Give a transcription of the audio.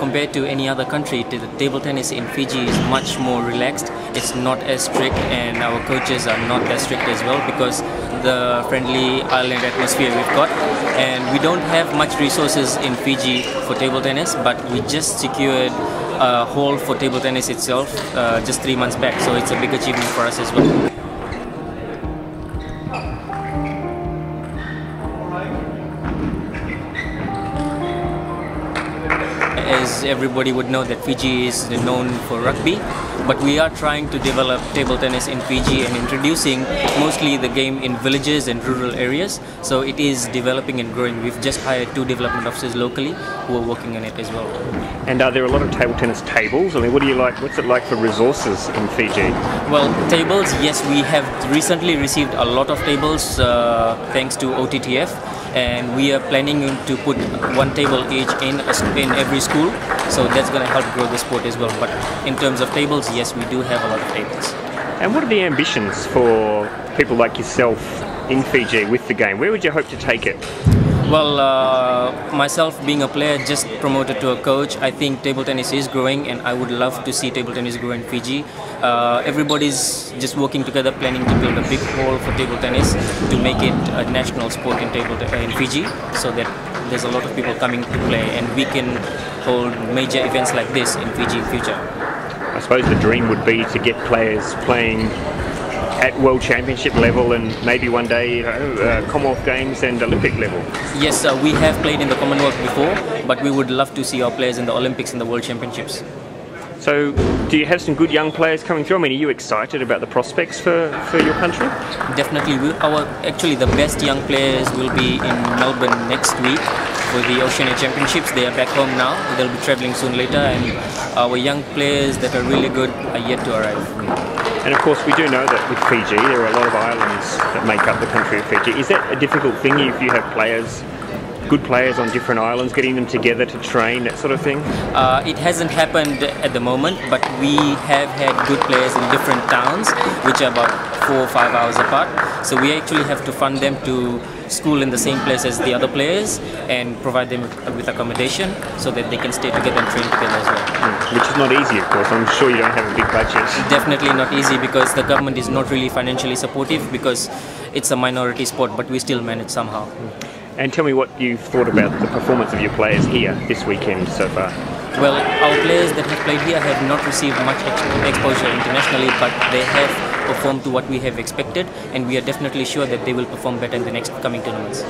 compared to any other country, the table tennis in Fiji is much more relaxed. It's not as strict, and our coaches are not that strict as well because the friendly island atmosphere we've got. And we don't have much resources in Fiji for table tennis, but we just secured a hall for table tennis itself just 3 months back, so it's a big achievement for us as well. As everybody would know, that Fiji is known for rugby, but we are trying to develop table tennis in Fiji and introducing mostly the game in villages and rural areas. So it is developing and growing. We've just hired 2 development officers locally who are working on it as well. And are there a lot of table tennis tables? I mean, what's it like for resources in Fiji? Well, tables, yes, we have recently received a lot of tables thanks to ITTF. And we are planning to put 1 table each in every school, so that's going to help grow the sport as well. But in terms of tables, yes, we do have a lot of tables. And what are the ambitions for people like yourself in Fiji with the game? Where would you hope to take it? Well, myself being a player, just promoted to a coach, I think table tennis is growing, and I would love to see table tennis grow in Fiji. Everybody's just working together, planning to build a big hall for table tennis to make it a national sport in Fiji, so that there's a lot of people coming to play, and we can hold major events like this in Fiji in future. I suppose the dream would be to get players playing at World Championship level and maybe one day Commonwealth Games and Olympic level. Yes, we have played in the Commonwealth before, but we would love to see our players in the Olympics and the World Championships. So, do you have some good young players coming through? I mean, are you excited about the prospects for your country? Definitely. Actually, the best young players will be in Melbourne next week for the Oceania Championships. They are back home now. They'll be travelling soon later, and our young players that are really good are yet to arrive. And of course, we do know that with Fiji, there are a lot of islands that make up the country of Fiji. Is that a difficult thing if you have good players on different islands, getting them together to train, that sort of thing? It hasn't happened at the moment, but we have had good players in different towns, which are about 4 or 5 hours apart. So we actually have to fund them to school in the same place as the other players and provide them with accommodation so that they can stay together and train together as well. Which is not easy, of course. I'm sure you don't have a big budget. Definitely not easy, because the government is not really financially supportive, because it's a minority sport, but we still manage somehow. And tell me what you've thought about the performance of your players here this weekend so far. Well, our players that have played here have not received much exposure internationally, but they have performed to what we have expected, and we are definitely sure that they will perform better in the next coming tournaments.